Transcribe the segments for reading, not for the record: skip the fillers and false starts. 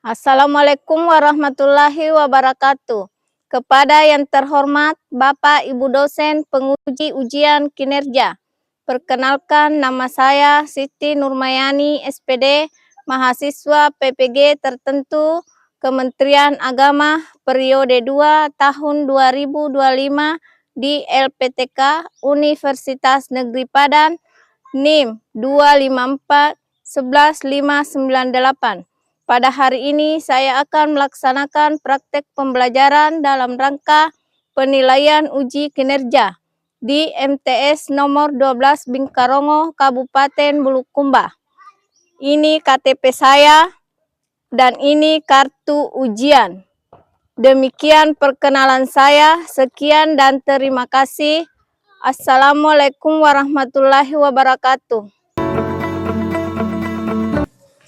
Assalamualaikum warahmatullahi wabarakatuh. Kepada yang terhormat Bapak Ibu dosen penguji ujian kinerja. Perkenalkan, nama saya Siti Nurmayani, SPD, mahasiswa PPG tertentu Kementerian Agama periode 2 tahun 2025 di LPTK Universitas Negeri Padang, NIM 254 11598. Pada hari ini saya akan melaksanakan praktek pembelajaran dalam rangka penilaian uji kinerja di MTS nomor 12 Bingkarongo, Kabupaten Bulukumba. Ini KTP saya dan ini kartu ujian. Demikian perkenalan saya. Sekian dan terima kasih. Assalamualaikum warahmatullahi wabarakatuh.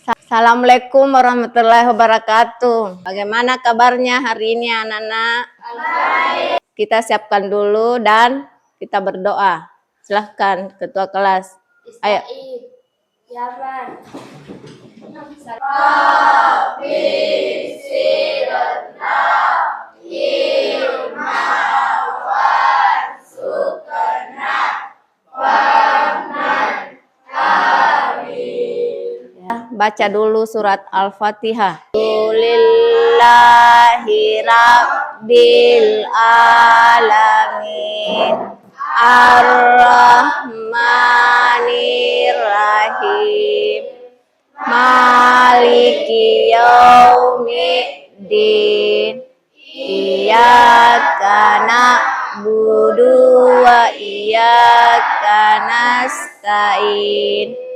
Assalamualaikum warahmatullahi wabarakatuh. Bagaimana kabarnya hari ini anak-anak? Kita siapkan dulu dan kita berdoa. Silahkan ketua kelas. Ayo. Baca dulu surat Al-Fatihah. Lillahi Rabbil Alamin Ar-Rahmanir Rahim Maliki Yaumiddin Iyyaka na'budu wa iyyaka nasta'in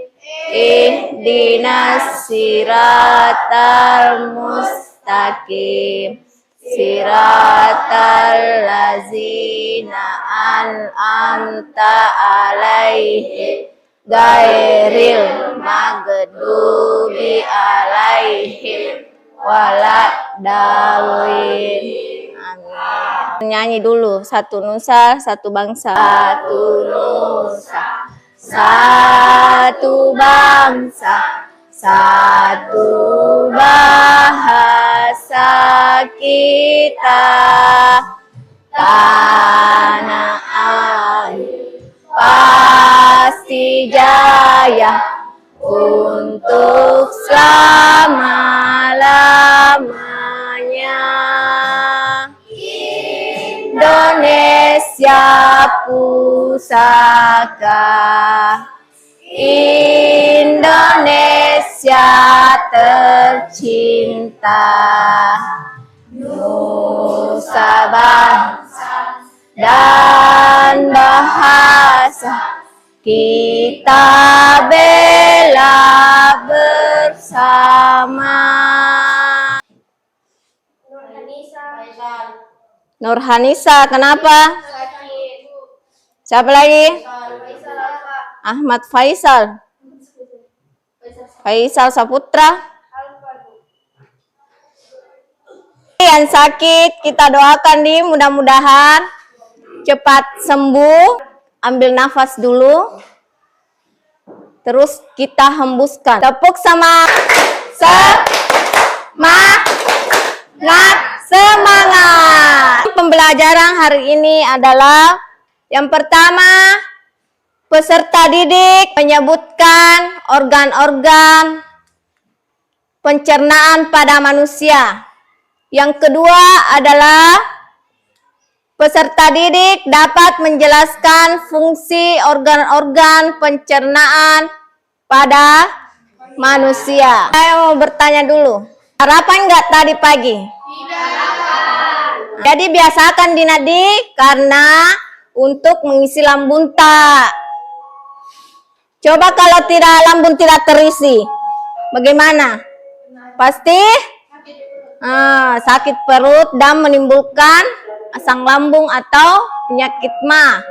Ihdinas siratal mustaqim Siratal lazina an'amta alaihim Gairil maghdubi alaihim waladdallin. Amin. Nyanyi dulu. Satu nusa, satu bangsa. Satu nusa, satu bangsa, satu bahasa kita, tanah air pasti jaya untuk selama-lamanya. Indonesia pusaka, Indonesia tercinta, nusa bangsa dan bahasa kita bela bersama. Nurhanisa, kenapa? Siapa lagi? Ahmad Faisal. Faisal Saputra. Yang sakit kita doakan nih, mudah-mudahan cepat sembuh. Ambil nafas dulu. Terus kita hembuskan. Tepuk sama semangat. Pembelajaran hari ini adalah yang pertama, peserta didik menyebutkan organ-organ pencernaan pada manusia. Yang kedua adalah peserta didik dapat menjelaskan fungsi organ-organ pencernaan pada manusia. Saya mau bertanya dulu, sarapan nggak tadi pagi? Jadi biasakan Dinadi karena untuk mengisi lambung tak. Coba kalau lambung tidak terisi, bagaimana? Pasti sakit perut dan menimbulkan asam lambung atau penyakit mah.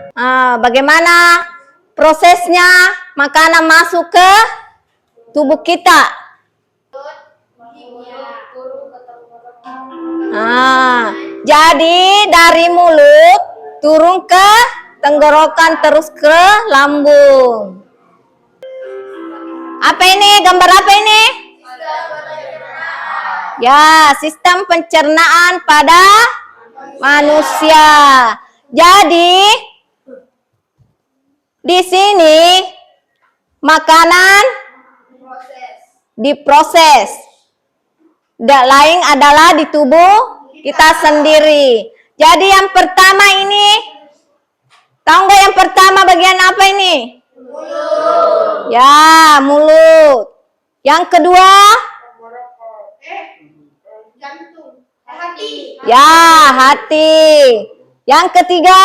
Bagaimana prosesnya makanan masuk ke tubuh kita? Jadi dari mulut turun ke tenggorokan terus ke lambung. Apa ini? Gambar apa ini? Ya, sistem pencernaan pada manusia. Jadi, di sini makanan diproses. Tidak lain adalah di tubuh kita sendiri. Jadi yang pertama ini, tahu nggak yang pertama bagian apa ini? Mulut. Ya, mulut. Yang kedua? Jantung. Hati. Ya, hati. Yang ketiga?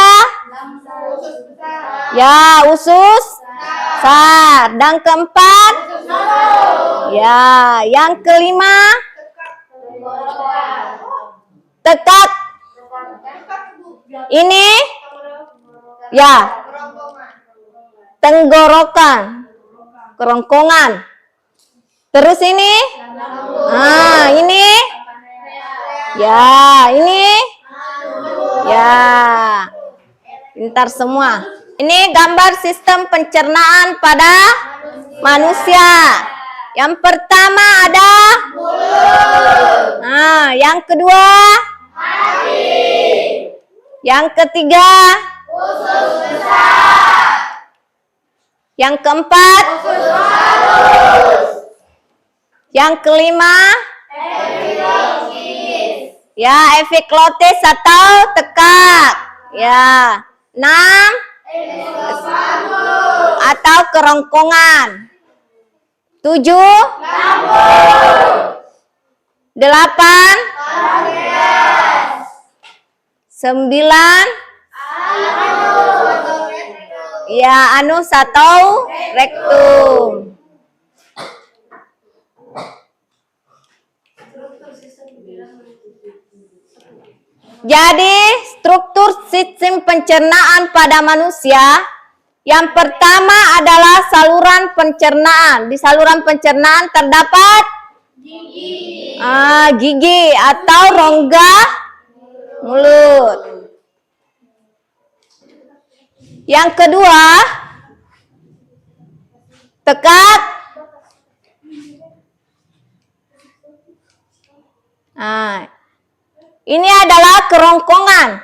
Usus besar. Ya, usus besar. Dan keempat? Ya, yang kelima? Tekak. Ini? Ya. Tenggorokan. Kerongkongan. Terus ini? Ah, ini? Ya, ini? Ya. Pintar semua. Ini gambar sistem pencernaan pada manusia. Yang pertama ada mulut. Nah, yang kedua hati. Yang ketiga usus besar. Yang keempat usus halus. Yang kelima epiglotis. Ya, epiglotis atau tekak. Ya. 6 atau kerongkongan. 7 lambung. 8 9 ya anus atau rektum. Jadi struktur sistem pencernaan pada manusia yang pertama adalah saluran pencernaan. Di saluran pencernaan terdapat gigi. Gigi atau rongga mulut. Yang kedua, tekak. Ini adalah kerongkongan.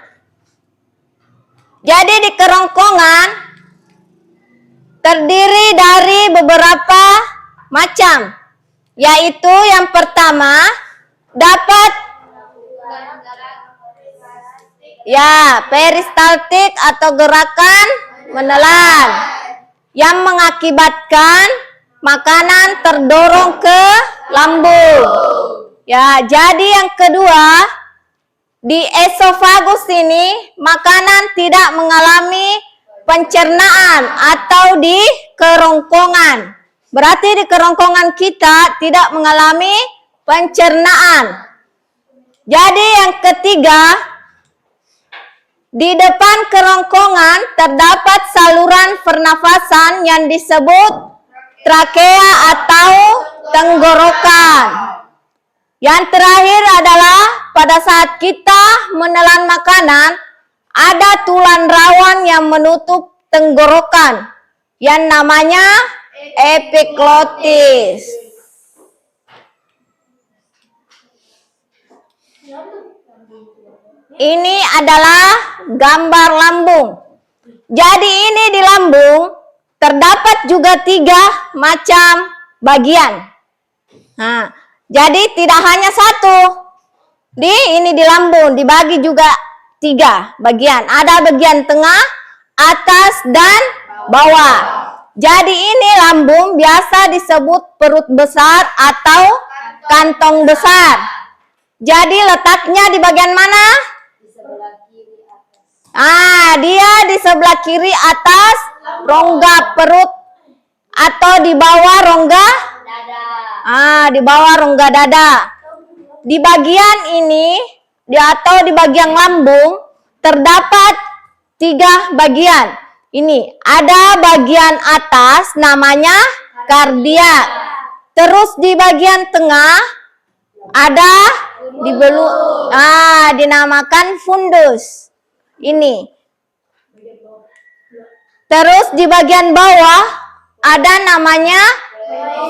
Jadi di kerongkongan terdiri dari beberapa macam, yaitu yang pertama dapat ya peristaltik atau gerakan menelan yang mengakibatkan makanan terdorong ke lambung. Ya, jadi yang kedua di esofagus ini makanan tidak mengalami pencernaan atau di kerongkongan. Berarti di kerongkongan kita tidak mengalami pencernaan. Jadi yang ketiga, di depan kerongkongan terdapat saluran pernafasan yang disebut trakea atau tenggorokan. Yang terakhir adalah pada saat kita menelan makanan, ada tulang rawan yang menutup tenggorokan yang namanya epiglotis. Ini adalah gambar lambung. Jadi ini di lambung terdapat juga 3 macam bagian. Jadi tidak hanya satu. Ini di lambung dibagi juga 3 bagian. Ada bagian tengah, atas, dan bawah. Jadi ini lambung biasa disebut perut besar atau kantong besar. Jadi letaknya di bagian mana? Dia di sebelah kiri atas rongga perut atau di bawah rongga dada. Di bawah rongga dada. Di bagian ini atau di bagian lambung terdapat 3 bagian. Ini ada bagian atas namanya kardiak. Terus di bagian tengah ada dinamakan fundus. Ini. Terus di bagian bawah ada namanya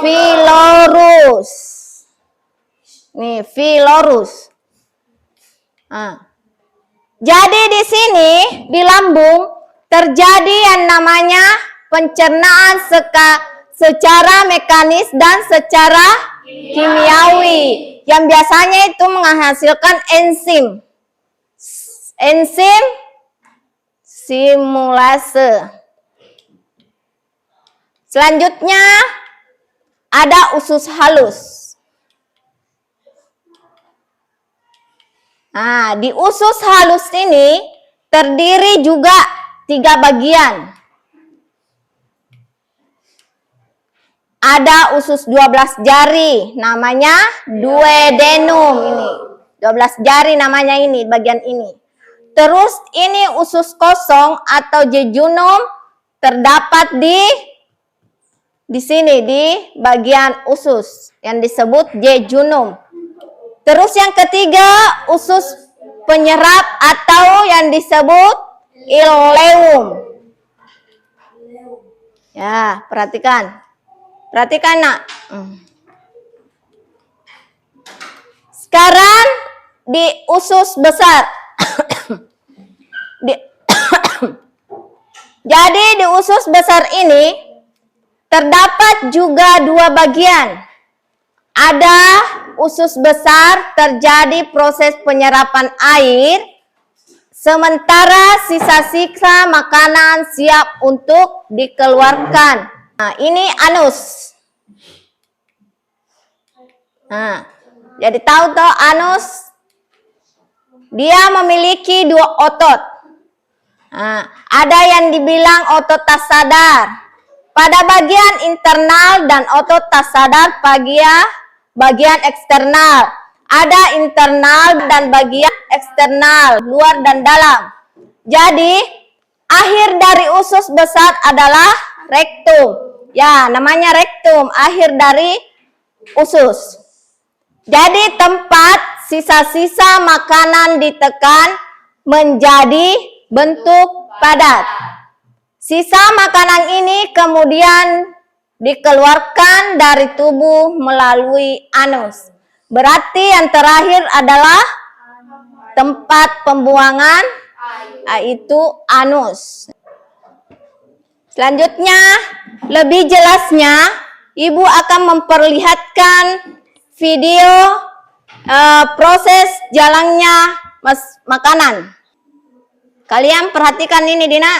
pylorus. Nih, pylorus. Nah. Jadi di sini di lambung terjadi yang namanya pencernaan secara mekanis dan secara kimiawi yang biasanya itu menghasilkan enzim. Enzim simulase. Selanjutnya ada usus halus. Nah, di usus halus ini terdiri juga 3 bagian. Ada usus 12 jari, namanya duodenum ini. 12 jari namanya ini, bagian ini. Terus ini usus kosong atau jejunum terdapat di sini di bagian usus yang disebut jejunum. Terus yang ketiga, usus penyerap atau yang disebut ileum. Ya, perhatikan. Perhatikan, Nak. Sekarang di usus besar. Jadi di usus besar ini terdapat juga 2 bagian. Ada usus besar terjadi proses penyerapan air, sementara sisa-sisa makanan siap untuk dikeluarkan. Nah, ini anus. Nah, jadi tahu toh anus? Dia memiliki 2 otot. Nah, ada yang dibilang otot tas sadar pada bagian internal dan otot tas sadar bagian eksternal. Ada internal dan bagian eksternal, luar dan dalam. Jadi, akhir dari usus besar adalah rektum. Ya, namanya rektum, akhir dari usus. Jadi, tempat sisa-sisa makanan ditekan menjadi bentuk padat. Sisa makanan ini kemudian dikeluarkan dari tubuh melalui anus. Berarti yang terakhir adalah tempat pembuangan, yaitu anus. Selanjutnya, lebih jelasnya, Ibu akan memperlihatkan video proses jalannya makanan. Kalian perhatikan ini, Dina.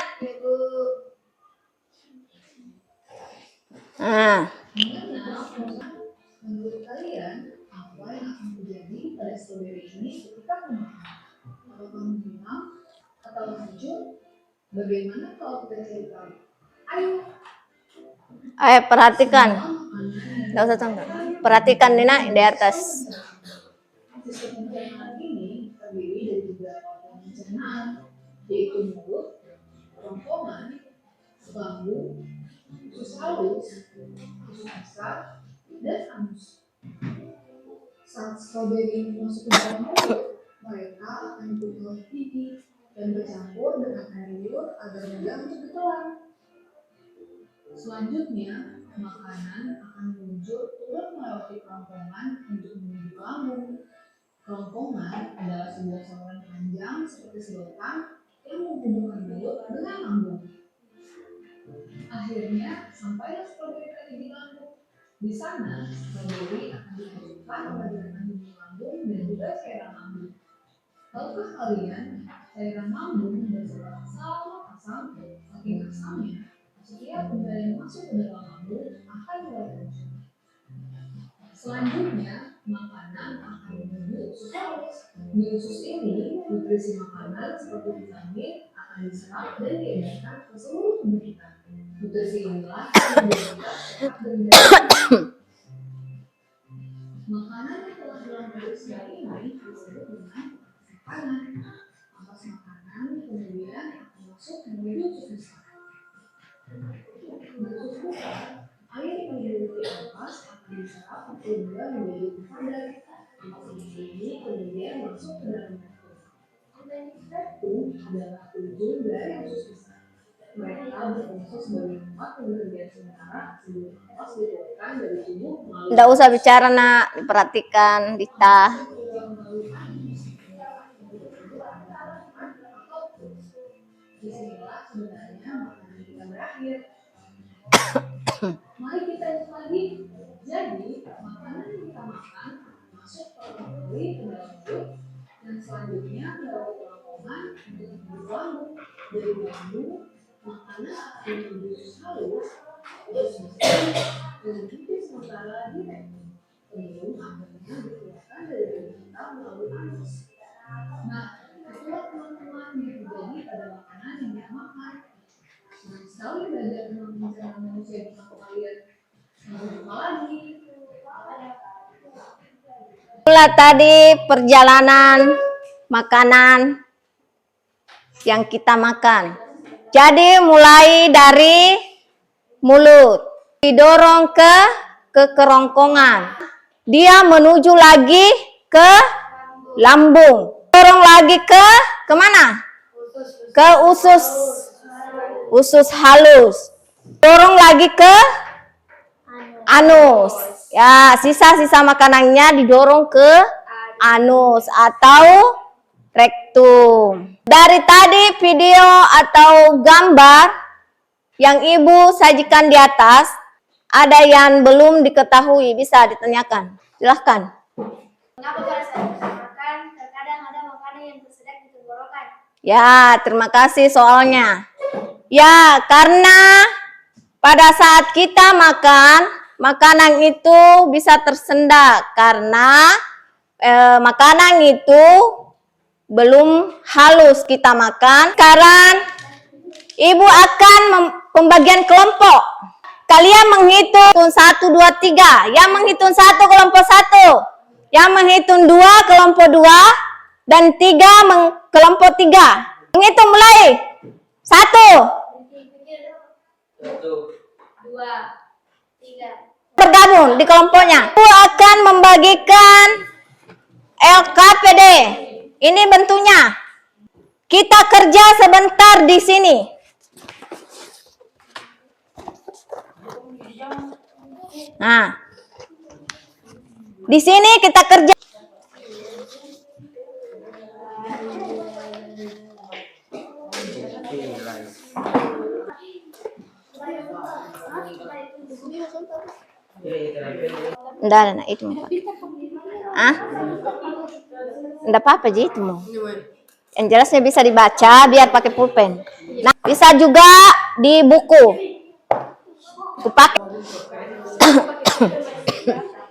Nah. Menurut kalian, apa yang akan terjadi pada stroberi ini ketika dimakan? Apakah menghilang atau hancur? Bagaimana kalau kita cari tahu? Ayo perhatikan. Nggak usah tangga. Perhatikan Dina di atas. Sistem pencernaan ini terdiri dari beberapa organ pencernaan, yaitu mulut, kerongkongan, lambung, usus halus, usus besar, dan anus. Saat stroberi ini masuk ke dalam mulut, mereka akan dibunuh oleh gigi dan bercampur dengan air liur agar mudah untuk ditelan. Selanjutnya, makanan akan meluncur turun melewati kerongkongan untuk menuju ke lambung. Kerongkongan adalah sebuah saluran panjang seperti sedotan yang menghubungkan mulut dengan lambung. Akhirnya, sampailah stroberi tadi di lambung. Di sana, stroberi akan dihasilkan oleh gerakan hubungan lambung dan juga cairan lambung. Tahukah kalian, cairan lambung bersifat asam, saking asamnya, setiap benda yang masuk ke dalam lambung akan mulai hancur. Selanjutnya, makanan akan menuju usus halus. Di usus ini, nutrisi makanan seperti vitamin akan diserap dan diedarkan ke seluruh tubuh kita. Nutrisi inilah yang membuat sehat dan makanan yang telah dilanggar usia ini disebut dengan makanan. Ampas makanan kemudian akan masuk menuju usus besar. Di usus besar, air yang memiliki ampas akan diserap sehingga menjadi padat. Ampas ini kemudian masuk ke dalam rektum. Rektum adalah ujung dari usus besar. mereka berfungsi sebagai tempat pemberhentian sementara sebelum nafas dikeluarkan dari tubuh melalui Nggak usah bicara nak, diperhatikan Dita. disinilah sebenarnya makanan kita berakhir. Mari kita lihat lagi. Jadi makanan yang kita makan masuk pertama kali ke dalam mulut dan selanjutnya melalui kerongkongan untuk menuju lambung. Dari lambung makanan akan menuju halus terus masuk dan berhenti sementara di rektum. Sebelum akhirnya dikeluarkan dari tubuh kita melalui anus. Nah, itulah teman-teman yang terjadi pada makanan yang kita makan. Senang sekali belajar tentang pencernaan manusia bersama kalian. Sampai jumpa lagi. Itulah tadi perjalanan makanan yang kita makan. Jadi mulai dari mulut, didorong ke kerongkongan. Dia menuju lagi ke lambung. Dorong lagi ke kemana? Ke usus halus. Dorong lagi ke anus. Ya, sisa-sisa makanannya didorong ke anus atau rektum. Dari tadi video atau gambar yang ibu sajikan di atas, ada yang belum diketahui, bisa ditanyakan. Silahkan. Mengapa pada saat kita makan terkadang ada makanan yang tersedak di tenggorokan? Ya, terima kasih soalnya. Ya, karena pada saat kita makan, makanan itu bisa tersendak karena makanan itu belum halus kita makan. Sekarang ibu akan pembagian kelompok. Kalian menghitung 1, 2, 3. Yang menghitung 1 kelompok 1. Yang menghitung 2 kelompok 2. Dan 3 kelompok 3. Menghitung mulai. 1. 1, 2, 3. Bergabung di kelompoknya. Aku akan membagikan LKPD. Ini bentuknya. Kita kerja sebentar di sini. Nah, di sini kita kerja. Enggak, itu ah, enggak apa-apa Ji, itu mau. Yang jelasnya bisa dibaca biar pakai pulpen. Nah, bisa juga di buku. Aku pakai.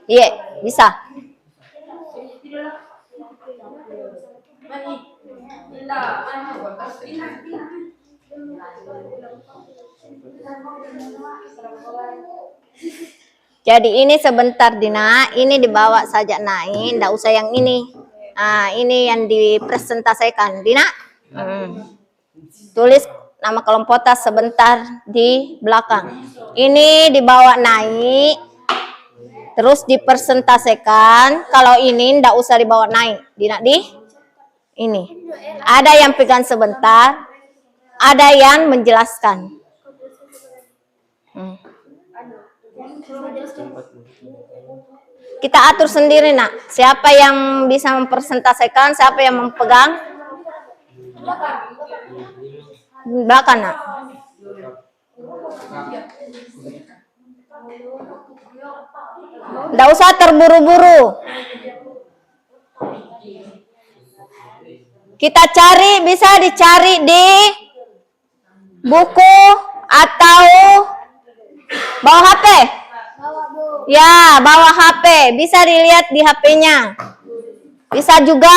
Iya, bisa. Jadi ini sebentar Dina, ini dibawa saja naik, enggak usah yang ini. Nah, ini yang dipresentasikan Dina. Tulis nama kelompok sebentar di belakang. Ini dibawa naik, terus dipresentasikan. Kalau ini enggak usah dibawa naik, Dina di ini. Ada yang pegang sebentar, ada yang menjelaskan. Kita atur sendiri nak. Siapa yang bisa mempresentasikan, siapa yang memegang? Belakang nak. Nggak usah terburu-buru. Kita cari, bisa dicari di buku atau bawa HP. Ya, bawa HP. Bisa dilihat di HP-nya. Bisa juga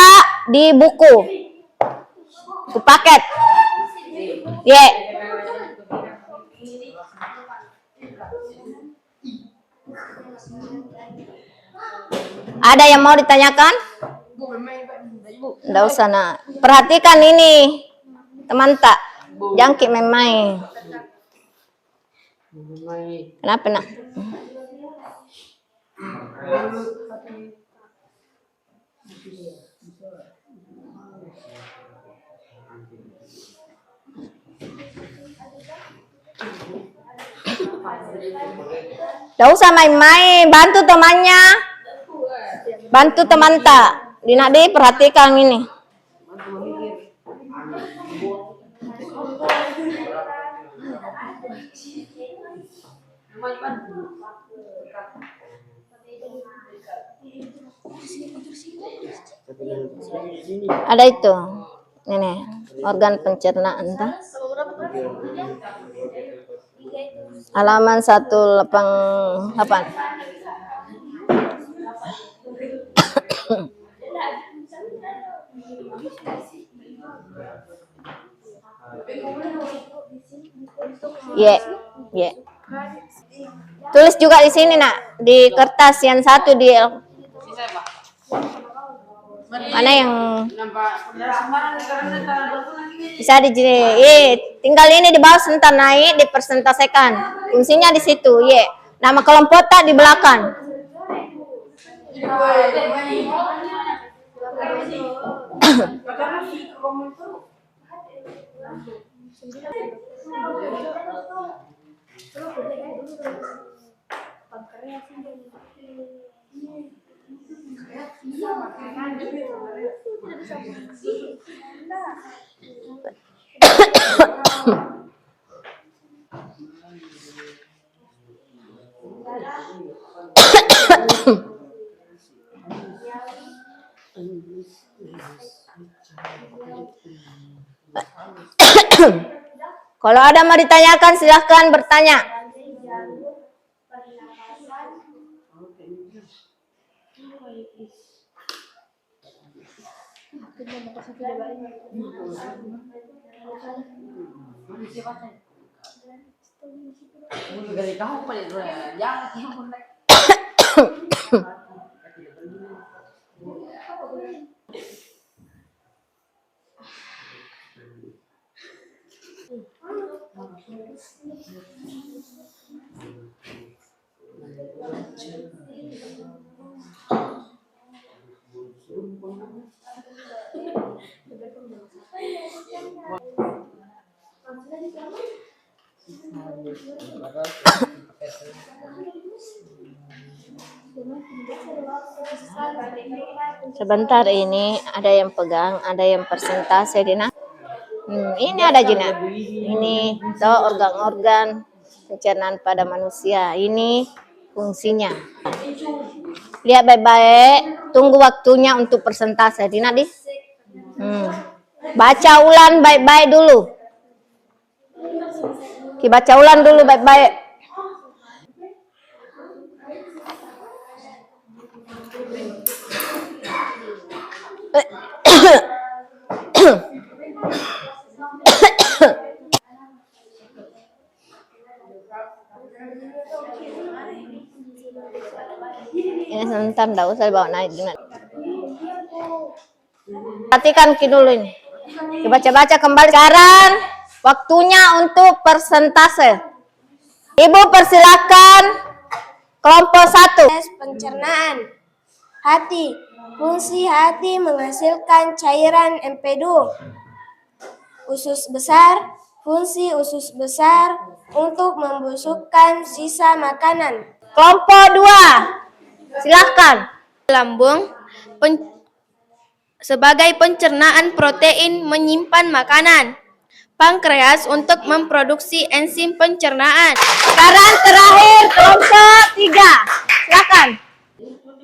di buku. Buku paket. Yeah. Ada yang mau ditanyakan? Nggak usah nak. Perhatikan ini. Teman tak. Jangkik main-main. Kenapa nak? Tidak usah main-main, bantu temannya. Bantu teman tak. Dina di perhatikan ini. Ada itu. Ini organ pencernaan tuh. Halaman 188. Ye. Tulis juga di sini nak, di kertas yang satu di mana yang bisa tinggal ini di bawah sebentar naik dipresentasikan. Fungsinya di situ, Nama kelompok tak di belakang. Kalau ada mau ditanyakan silahkan bertanya. Sebentar, ini ada yang pegang, ada yang persentase Dina. Ini ada Jina. Ini tuh organ-organ pencernaan pada manusia. Ini fungsinya. Lihat baik-baik, tunggu waktunya untuk persentase Dina di. Baca ulang baik-baik dulu. Baca ulang dulu baik-baik. Ini sebentar, enggak usah dibawa naik dengan. Perhatikan dulu ini. Baca-baca kembali. Sekarang waktunya untuk persentase. Ibu persilakan kelompok 1. Pencernaan. Hati. Fungsi hati menghasilkan cairan empedu. Usus besar. Fungsi usus besar untuk membusukkan sisa makanan. Kelompok 2. Silakan. Lambung sebagai pencernaan protein menyimpan makanan. Pankreas untuk memproduksi enzim pencernaan. Sekarang terakhir kelompok 3. Silakan.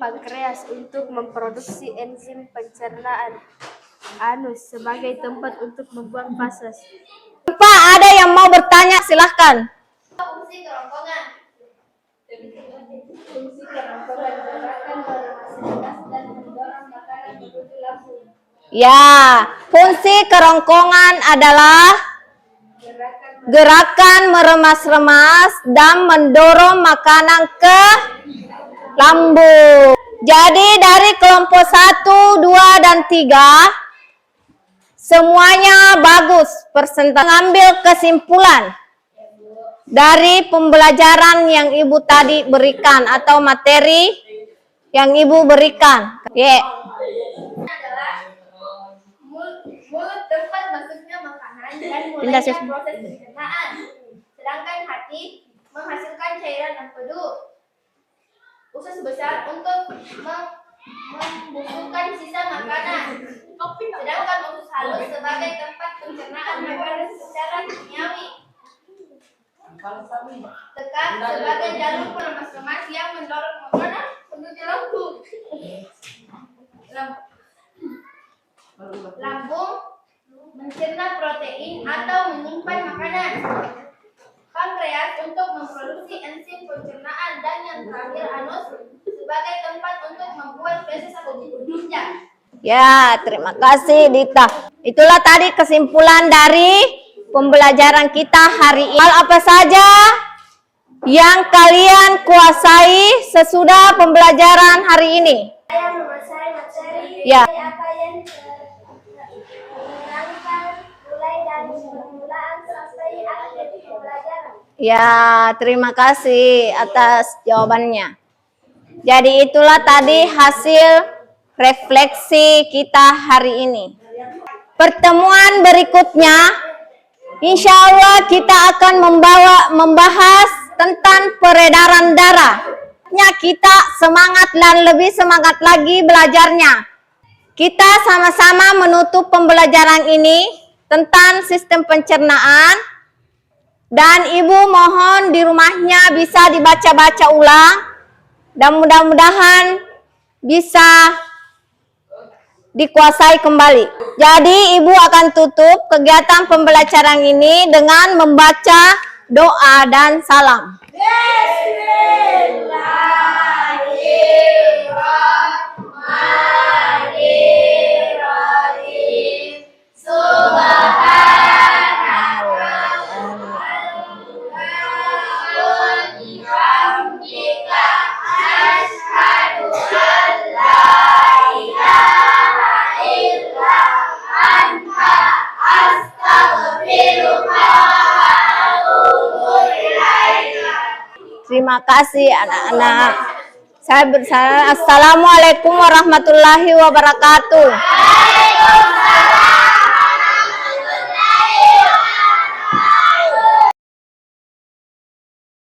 Pankreas untuk memproduksi enzim pencernaan. Anus sebagai tempat untuk membuang fases. Pak, ada yang mau bertanya, silahkan. Fungsi kerongkongan. Fungsi kerongkongan gerakan bermasivitas dan mendorong makanan menuju lambung. Ya, fungsi kerongkongan adalah gerakan meremas-remas dan mendorong makanan ke lambung. Jadi dari kelompok 1, 2, dan 3 semuanya bagus. Mengambil kesimpulan dari pembelajaran yang Ibu tadi berikan atau materi yang Ibu berikan. Mulut tempat masuknya makanan dan Pindah mulainya proses pencernaan. sedangkan hati menghasilkan cairan empedu. Usus besar untuk membusukkan sisa makanan, sedangkan usus halus sebagai tempat pencernaan makanan secara kimiawi. Tekak sebagai jalur peremas-remas yang mendorong makanan menuju lambung. Lambung mencerna protein atau menyimpan makanan. Pankreas untuk memproduksi enzim pencernaan, dan yang terakhir anus sebagai tempat untuk membuat feses atau jinjak. Ya, terima kasih Dita. Itulah tadi kesimpulan dari pembelajaran kita hari ini. Hal apa saja yang kalian kuasai sesudah pembelajaran hari ini? Saya menguasai materi. Ya. Apa yang menerangkan mulai dari permulaan sampai akhir pembelajaran. Ya, terima kasih atas jawabannya. Jadi itulah tadi hasil refleksi kita hari ini. Pertemuan berikutnya, insya Allah kita akan membahas tentang peredaran darah. Kita semangat dan lebih semangat lagi belajarnya. Kita sama-sama menutup pembelajaran ini tentang sistem pencernaan. Dan Ibu mohon di rumahnya bisa dibaca-baca ulang. Dan mudah-mudahan bisa dikuasai kembali. Jadi Ibu akan tutup kegiatan pembelajaran ini dengan membaca doa dan salam. Bismillahirrahmanirrahim. Terima kasih anak-anak. Saya bersalam. Assalamualaikum warahmatullahi wabarakatuh.